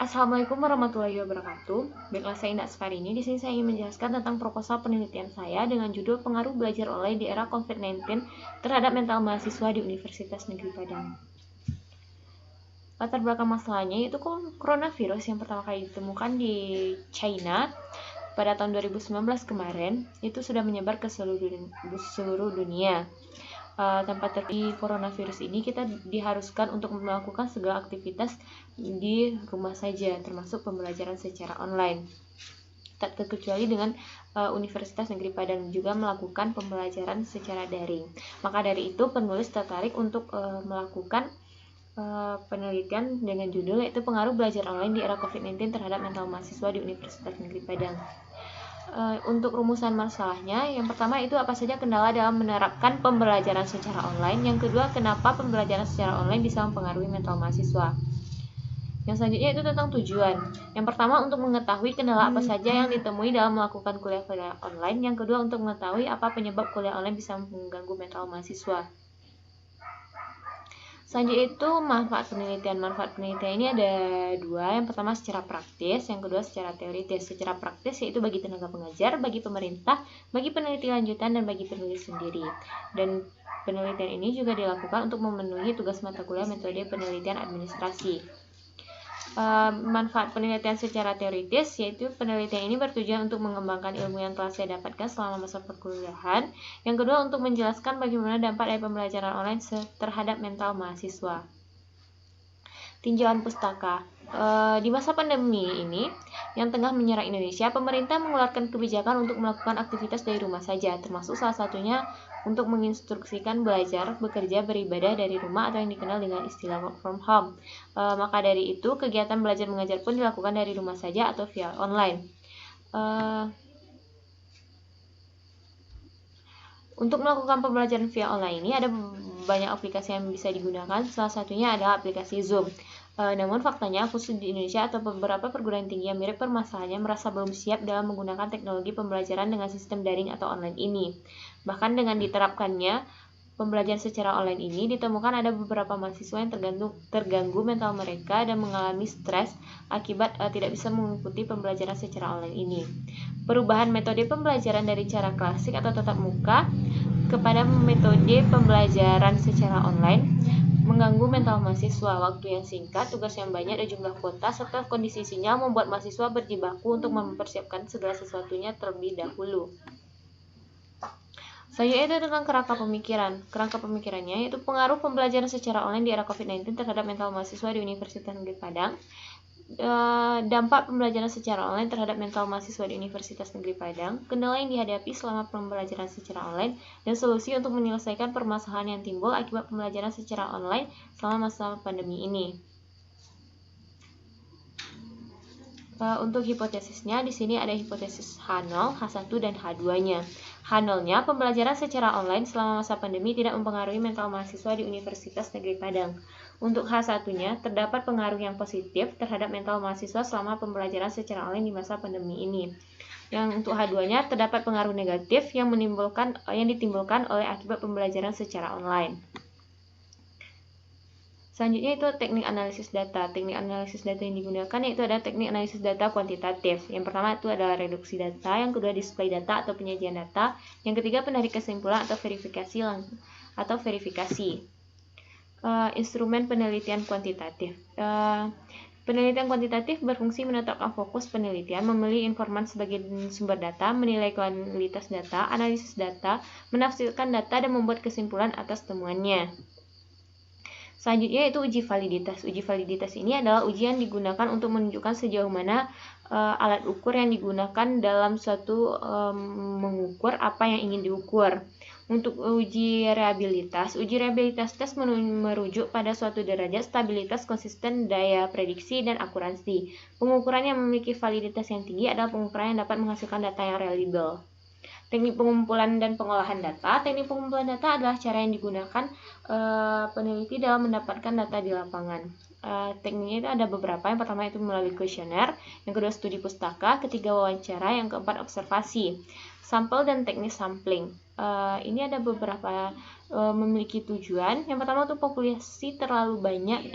Assalamualaikum warahmatullahi wabarakatuh. Baiklah, saya Indah Asfari ini. Di sini saya ingin menjelaskan tentang proposal penelitian saya dengan judul Pengaruh Belajar Online di Era COVID-19 terhadap Mental Mahasiswa di Universitas Negeri Padang. Latar belakang masalahnya yaitu coronavirus yang pertama kali ditemukan di China pada tahun 2019 kemarin itu sudah menyebar ke seluruh dunia. Tanpa terjadi coronavirus ini, kita diharuskan untuk melakukan segala aktivitas di rumah saja, termasuk pembelajaran secara online. Tak terkecuali dengan Universitas Negeri Padang juga melakukan pembelajaran secara daring. Maka dari itu, penulis tertarik untuk melakukan penelitian dengan judul yaitu Pengaruh Belajar Online di Era COVID-19 terhadap Mental Mahasiswa di Universitas Negeri Padang. Untuk rumusan masalahnya, yang pertama itu apa saja kendala dalam menerapkan pembelajaran secara online. Yang kedua, kenapa pembelajaran secara online bisa mempengaruhi mental mahasiswa. Yang selanjutnya itu tentang tujuan. Yang pertama, untuk mengetahui kendala apa saja yang ditemui dalam melakukan kuliah online. Yang kedua, untuk mengetahui apa penyebab kuliah online bisa mengganggu mental mahasiswa. Selanjutnya itu manfaat penelitian. Manfaat penelitian ini ada dua. Yang pertama secara praktis, yang kedua secara teoritis. Secara praktis yaitu bagi tenaga pengajar, bagi pemerintah, bagi peneliti lanjutan, dan bagi penulis sendiri. Dan penelitian ini juga dilakukan untuk memenuhi tugas mata kuliah metode penelitian administrasi. Manfaat penelitian secara teoritis yaitu penelitian ini bertujuan untuk mengembangkan ilmu yang telah saya dapatkan selama masa perkuliahan. Yang kedua, untuk menjelaskan bagaimana dampak dari pembelajaran online terhadap mental mahasiswa. Tinjauan pustaka. Di masa pandemi ini yang tengah menyerang Indonesia, pemerintah mengeluarkan kebijakan untuk melakukan aktivitas dari rumah saja, termasuk salah satunya untuk menginstruksikan belajar, bekerja, beribadah dari rumah atau yang dikenal dengan istilah work from home. Maka dari itu, kegiatan belajar mengajar pun dilakukan dari rumah saja atau via online. Untuk melakukan pembelajaran via online ini ada banyak aplikasi yang bisa digunakan. Salah satunya adalah aplikasi Zoom. Namun faktanya khusus di Indonesia atau beberapa perguruan tinggi yang mirip permasalahannya merasa belum siap dalam menggunakan teknologi pembelajaran dengan sistem daring atau online ini. Bahkan dengan diterapkannya pembelajaran secara online ini, ditemukan ada beberapa mahasiswa yang terganggu mental mereka dan mengalami stres akibat tidak bisa mengikuti pembelajaran secara online ini. Perubahan metode pembelajaran dari cara klasik atau tatap muka kepada metode pembelajaran secara online mengganggu mental mahasiswa. Waktu yang singkat, tugas yang banyak, dan jumlah kuota serta kondisi sinyal membuat mahasiswa berjibaku untuk mempersiapkan segala sesuatunya terlebih dahulu. Selanjutnya itu tentang kerangka pemikiran. Kerangka pemikirannya yaitu pengaruh pembelajaran secara online di era COVID-19 terhadap mental mahasiswa di Universitas Negeri Padang. Dampak pembelajaran secara online terhadap mental mahasiswa di Universitas Negeri Padang, kendala yang dihadapi selama pembelajaran secara online, dan solusi untuk menyelesaikan permasalahan yang timbul akibat pembelajaran secara online selama masa pandemi ini. Untuk hipotesisnya, di sini ada hipotesis H0, H1, dan H2-nya. H0-nya, pembelajaran secara online selama masa pandemi tidak mempengaruhi mental mahasiswa di Universitas Negeri Padang. Untuk H1-nya, terdapat pengaruh yang positif terhadap mental mahasiswa selama pembelajaran secara online di masa pandemi ini. Yang untuk H2-nya, terdapat pengaruh negatif yang ditimbulkan oleh akibat pembelajaran secara online. Selanjutnya itu teknik analisis data. Teknik analisis data yang digunakan yaitu ada teknik analisis data kuantitatif. Yang pertama itu adalah reduksi data, yang kedua display data atau penyajian data, yang ketiga penarik kesimpulan atau verifikasi. Instrumen penelitian kuantitatif. Penelitian kuantitatif berfungsi menetapkan fokus penelitian, memilih informan sebagai sumber data, menilai kualitas data, analisis data, menafsirkan data, dan membuat kesimpulan atas temuannya. Selanjutnya itu uji validitas. Uji validitas ini adalah ujian digunakan untuk menunjukkan sejauh mana alat ukur yang digunakan dalam suatu mengukur apa yang ingin diukur. Untuk uji reliabilitas tes merujuk pada suatu derajat stabilitas, konsisten, daya prediksi, dan akurasi. Pengukuran yang memiliki validitas yang tinggi adalah pengukuran yang dapat menghasilkan data yang reliable. Teknik pengumpulan dan pengolahan data. Teknik pengumpulan data adalah cara yang digunakan peneliti dalam mendapatkan data di lapangan. Tekniknya itu ada beberapa. Yang pertama itu melalui kuesioner, yang kedua studi pustaka, ketiga wawancara, yang keempat observasi. Sampel dan teknik sampling. Ini ada beberapa memiliki tujuan. Yang pertama untuk populasi terlalu banyak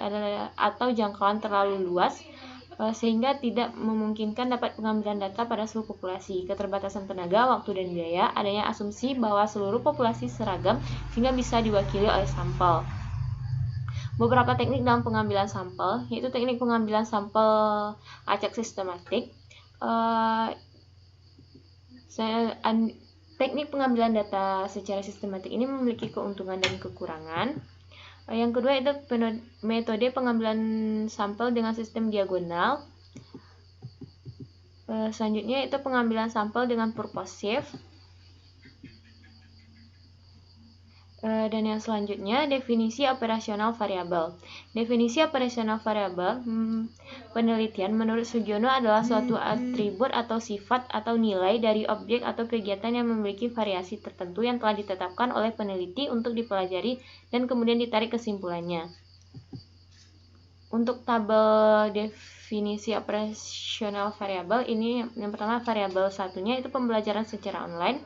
atau jangkauan terlalu luas. sehingga tidak memungkinkan dapat pengambilan data pada seluruh populasi, keterbatasan tenaga, waktu, dan biaya, adanya asumsi bahwa seluruh populasi seragam sehingga bisa diwakili oleh sampel. Beberapa teknik dalam pengambilan sampel, yaitu teknik pengambilan sampel acak sistematik. Teknik pengambilan data secara sistematik ini memiliki keuntungan dan kekurangan. Yang kedua itu metode pengambilan sampel dengan sistem diagonal. Selanjutnya itu pengambilan sampel dengan purposive. Dan yang selanjutnya definisi operasional variabel. Definisi operasional variabel penelitian menurut Sugiono adalah suatu atribut atau sifat atau nilai dari objek atau kegiatan yang memiliki variasi tertentu yang telah ditetapkan oleh peneliti untuk dipelajari dan kemudian ditarik kesimpulannya. Untuk tabel definisi operasional variabel ini, yang pertama variabel satunya itu pembelajaran secara online.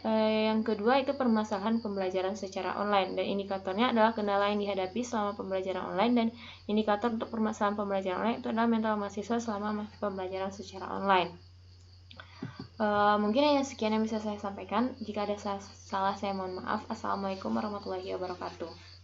Yang kedua itu permasalahan pembelajaran secara online, dan indikatornya adalah kendala yang dihadapi selama pembelajaran online, dan indikator untuk permasalahan pembelajaran online itu adalah mental mahasiswa selama pembelajaran secara online. Mungkin hanya sekian yang bisa saya sampaikan. Jika ada salah saya mohon maaf. Assalamualaikum warahmatullahi wabarakatuh.